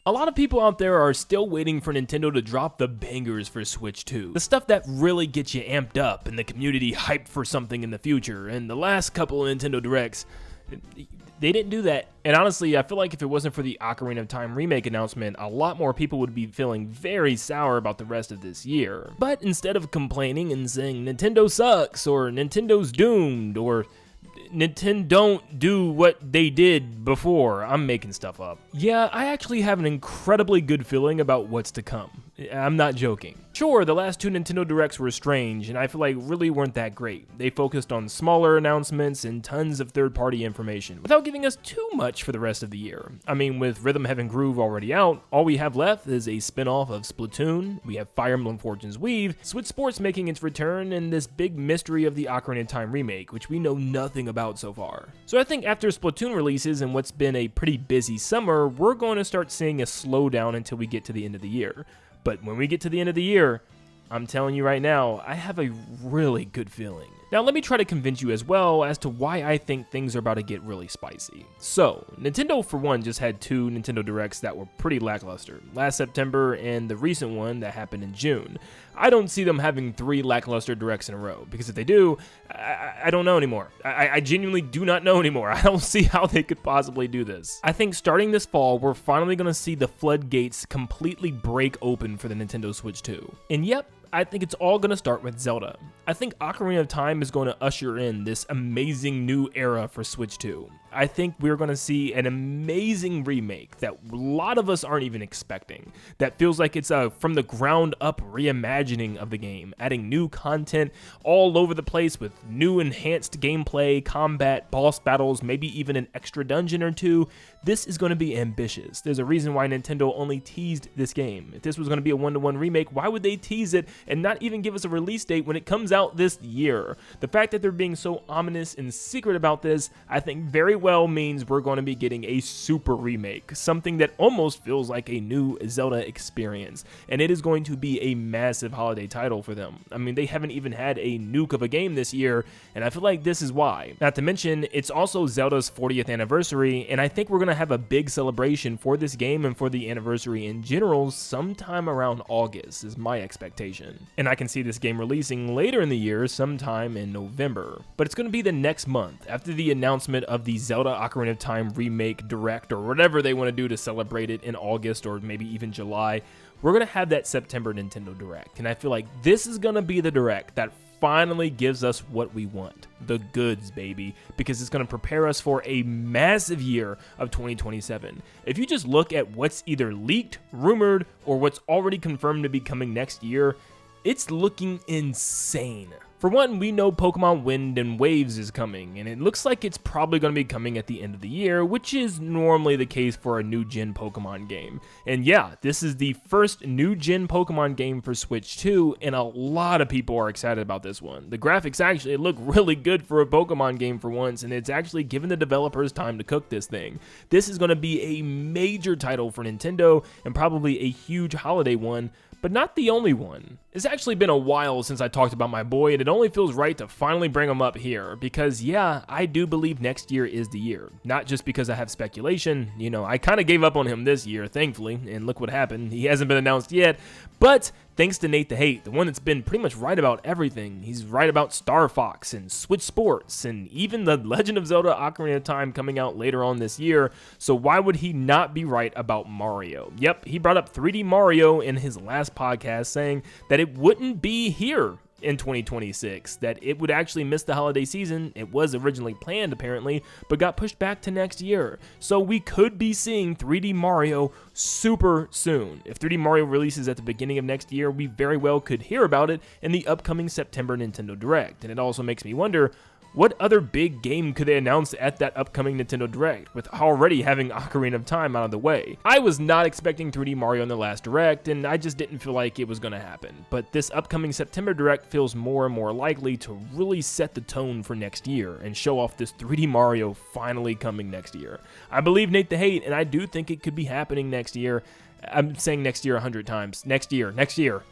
A lot of people out there are still waiting for Nintendo to drop the bangers for Switch 2. The stuff that really gets you amped up and the community hyped for something in the future. And the last couple of Nintendo Directs, they didn't do that. And honestly, I feel like if it wasn't for the Ocarina of Time remake announcement, a lot more people would be feeling very sour about the rest of this year. But instead of complaining and saying Nintendo sucks, or Nintendo's doomed, or Nintendo don't do what they did before, I'm making stuff up. Yeah, I actually have an incredibly good feeling about what's to come. I'm not joking. Sure, the last two Nintendo Directs were strange, and I feel like really weren't that great. They focused on smaller announcements and tons of third-party information, without giving us too much for the rest of the year. I mean, with Rhythm Heaven Groove already out, all we have left is a spin-off of Splatoon, we have Fire Emblem Fortune's Weave, Switch Sports making its return, and this big mystery of the Ocarina of Time remake, which we know nothing about so far. So I think after Splatoon releases and what's been a pretty busy summer, we're going to start seeing a slowdown until we get to the end of the year. But when we get to the end of the year, I'm telling you right now, I have a really good feeling. Now let me try to convince you as well as to why I think things are about to get really spicy. So, Nintendo for one just had two Nintendo Directs that were pretty lackluster, last September and the recent one that happened in June. I don't see them having 3 lackluster Directs in a row, because if they do, I don't know anymore. I genuinely do not know anymore. I don't see how they could possibly do this. I think starting this fall, we're finally going to see the floodgates completely break open for the Nintendo Switch 2. And yep, I think it's all going to start with Zelda. I think Ocarina of Time is going to usher in this amazing new era for Switch 2. I think we're going to see an amazing remake that a lot of us aren't even expecting. That feels like it's a from the ground up reimagining of the game, adding new content all over the place with new enhanced gameplay, combat, boss battles, maybe even an extra dungeon or two. This is going to be ambitious. There's a reason why Nintendo only teased this game. If this was going to be a one-to-one remake, why would they tease it and not even give us a release date when it comes out this year? The fact that they're being so ominous and secret about this, I think very well means we're going to be getting a super remake, something that almost feels like a new Zelda experience, and it is going to be a massive holiday title for them. I mean, they haven't even had a nuke of a game this year, and I feel like this is why. Not to mention, it's also Zelda's 40th anniversary, and I think we're going to have a big celebration for this game and for the anniversary in general sometime around August is my expectation. And I can see this game releasing later in the year, sometime in November. But it's going to be the next month, after the announcement of the Zelda Ocarina of Time remake direct, or whatever they want to do to celebrate it in August or maybe even July. We're going to have that September Nintendo Direct, and I feel like this is going to be the Direct that finally gives us what we want. The goods, baby, because it's going to prepare us for a massive year of 2027. If you just look at what's either leaked, rumored, or what's already confirmed to be coming next year, it's looking insane. For one, we know Pokemon Wind and Waves is coming, and it looks like it's probably going to be coming at the end of the year, which is normally the case for a new-gen Pokemon game. And yeah, this is the first new-gen Pokemon game for Switch 2, and a lot of people are excited about this one. The graphics actually look really good for a Pokemon game for once, and it's actually given the developers time to cook this thing. This is going to be a major title for Nintendo, and probably a huge holiday one, but not the only one. It's actually been a while since I talked about my boy, and it only feels right to finally bring him up here, because yeah, I do believe next year is the year. Not just because I have speculation, you know, I kind of gave up on him this year, thankfully, and look what happened. He hasn't been announced yet, but thanks to Nin10doland, the one that's been pretty much right about everything. He's right about Star Fox and Switch Sports and even the Legend of Zelda Ocarina of Time coming out later on this year, so why would he not be right about Mario? Yep, he brought up 3D Mario in his last podcast, saying that it wouldn't be here in 2026, that it would actually miss the holiday season. It was originally planned apparently, but got pushed back to next year. So we could be seeing 3D Mario super soon. If 3D Mario releases at the beginning of next year, we very well could hear about it in the upcoming September Nintendo Direct. And it also makes me wonder, what other big game could they announce at that upcoming Nintendo Direct, with already having Ocarina of Time out of the way? I was not expecting 3D Mario in the last Direct, and I just didn't feel like it was going to happen. But this upcoming September Direct feels more and more likely to really set the tone for next year, and show off this 3D Mario finally coming next year. I believe Nin10doland, and I do think it could be happening next year. I'm saying next year 100 times. Next year.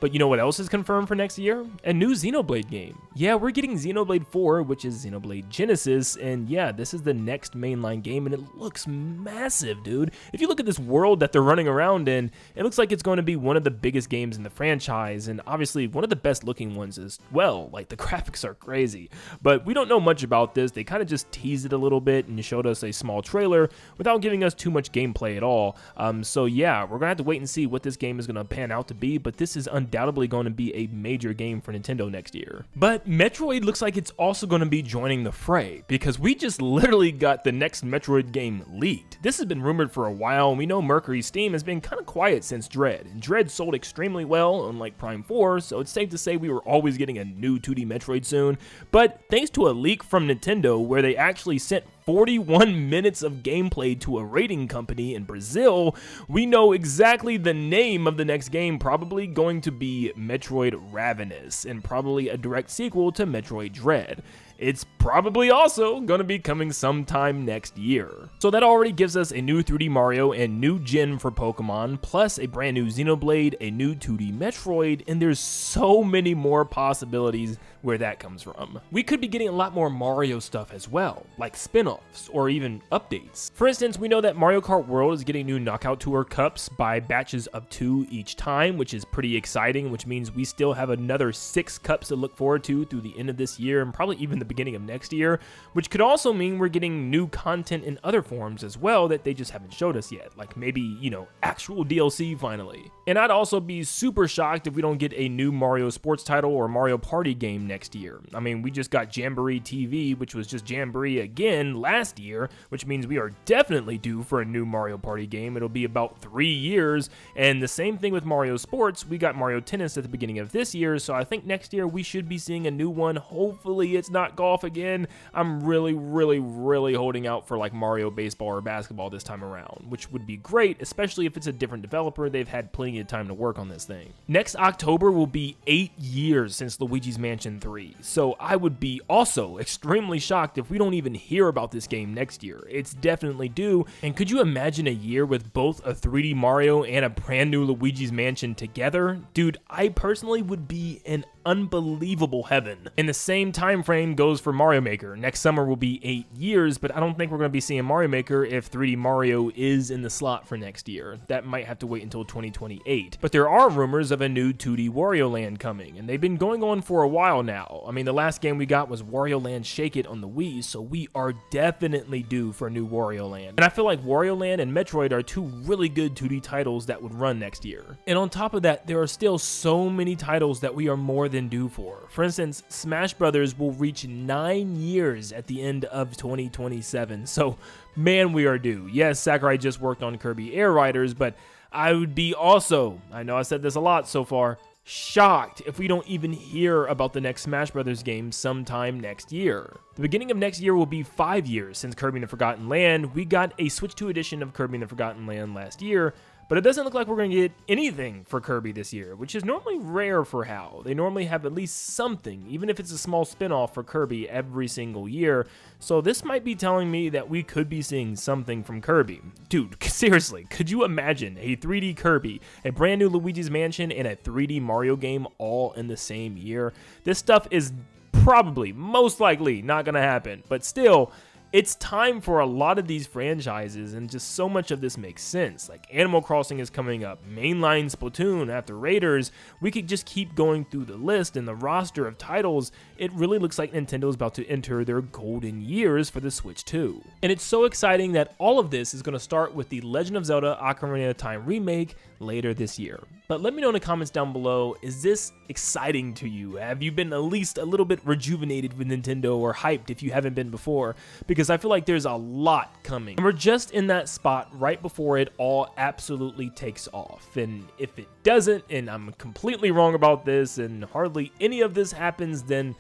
But you know what else is confirmed for next year? A new Xenoblade game. Yeah, we're getting Xenoblade 4, which is Xenoblade Genesis, and yeah, this is the next mainline game, and it looks massive, dude. If you look at this world that they're running around in, it looks like it's going to be one of the biggest games in the franchise, and obviously one of the best looking ones as well. Like, the graphics are crazy. But we don't know much about this. They kind of just teased it a little bit and showed us a small trailer without giving us too much gameplay at all. So yeah, we're gonna have to wait and see what this game is gonna pan out to be, but this is undoubtedly going to be a major game for Nintendo next year. But Metroid looks like it's also going to be joining the fray, because we just literally got the next Metroid game leaked. This has been rumored for a while, and we know Mercury Steam has been kind of quiet since Dread, and Dread sold extremely well, unlike Prime 4, so it's safe to say we were always getting a new 2D Metroid soon. But thanks to a leak from Nintendo where they actually sent 41 minutes of gameplay to a rating company in Brazil, we know exactly the name of the next game, probably going to be Metroid Ravenous, and probably a direct sequel to Metroid Dread. It's probably also going to be coming sometime next year. So that already gives us a new 3D Mario and new gen for Pokemon, plus a brand new Xenoblade, a new 2D Metroid, and there's so many more possibilities where that comes from. We could be getting a lot more Mario stuff as well, like spin-offs or even updates. For instance, we know that Mario Kart World is getting new Knockout Tour cups by batches of 2 each time, which is pretty exciting, which means we still have another 6 cups to look forward to through the end of this year and probably even the beginning of next year, which could also mean we're getting new content in other forms as well that they just haven't showed us yet, like maybe, you know, actual DLC finally. And I'd also be super shocked if we don't get a new Mario sports title or Mario Party game next year. I mean, we just got Jamboree TV, which was just Jamboree again last year, which means we are definitely due for a new Mario Party game. It'll be about 3 years, and the same thing with Mario Sports. We got Mario Tennis at the beginning of this year, so I think next year we should be seeing a new one. Hopefully it's not golf again. I'm really holding out for like Mario Baseball or Basketball this time around, which would be great, especially if it's a different developer. They've had plenty of time to work on this thing. Next October will be 8 years since Luigi's Mansion 3, so I would be also extremely shocked if we don't even hear about this game next year. It's definitely due, and could you imagine a year with both a 3D Mario and a brand new Luigi's Mansion together? Dude, I personally would be in unbelievable heaven. And the same time frame goes for Mario Maker. Next summer will be 8 years, but I don't think we're going to be seeing Mario Maker if 3D Mario is in the slot for next year. That might have to wait until 2028. But there are rumors of a new 2D Wario Land coming, and they've been going on for a while now. I mean, the last game we got was Wario Land Shake It on the Wii, so we are definitely due for a new Wario Land. And I feel like Wario Land and Metroid are 2 really good 2D titles that would run next year. And on top of that, there are still so many titles that we are more than due for. For instance, Smash Brothers will reach 9 years at the end of 2027, so man, we are due. Yes, Sakurai just worked on Kirby Air Riders, but I would be also, I know I said this a lot so far, shocked if we don't even hear about the next Smash Brothers game sometime next year. The beginning of next year will be 5 years since Kirby and the Forgotten Land. We got a Switch 2 edition of Kirby and the Forgotten Land last year, but it doesn't look like we're going to get anything for Kirby this year, which is normally rare for HAL. They normally have at least something, even if it's a small spin-off for Kirby every single year. So this might be telling me that we could be seeing something from Kirby. Dude, seriously, could you imagine a 3D Kirby, a brand new Luigi's Mansion, and a 3D Mario game all in the same year? This stuff is probably, most likely, not going to happen, but still, it's time for a lot of these franchises, and just so much of this makes sense. Like Animal Crossing is coming up, mainline Splatoon after Raiders. We could just keep going through the list and the roster of titles. It really looks like Nintendo is about to enter their golden years for the Switch 2. And it's so exciting that all of this is going to start with the Legend of Zelda Ocarina of Time remake later this year. But let me know in the comments down below, is this exciting to you? Have you been at least a little bit rejuvenated with Nintendo, or hyped if you haven't been before? Because I feel like there's a lot coming. And we're just in that spot right before it all absolutely takes off. And if it doesn't, and I'm completely wrong about this, and hardly any of this happens, then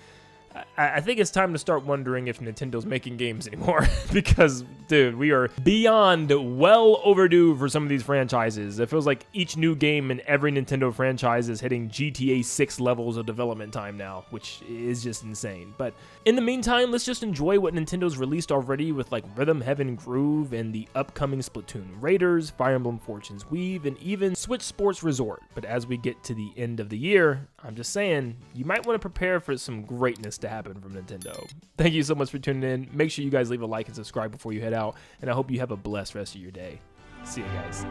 I think it's time to start wondering if Nintendo's making games anymore because, dude, we are beyond well overdue for some of these franchises. It feels like each new game in every Nintendo franchise is hitting GTA 6 levels of development time now, which is just insane. But in the meantime, let's just enjoy what Nintendo's released already with like Rhythm Heaven Groove and the upcoming Splatoon Raiders, Fire Emblem Fortune's Weave, and even Switch Sports Resort. But as we get to the end of the year, I'm just saying, you might want to prepare for some greatness to happen from Nintendo. Thank you so much for tuning in. Make sure you guys leave a like and subscribe before you head out, and I hope you have a blessed rest of your day. See you guys.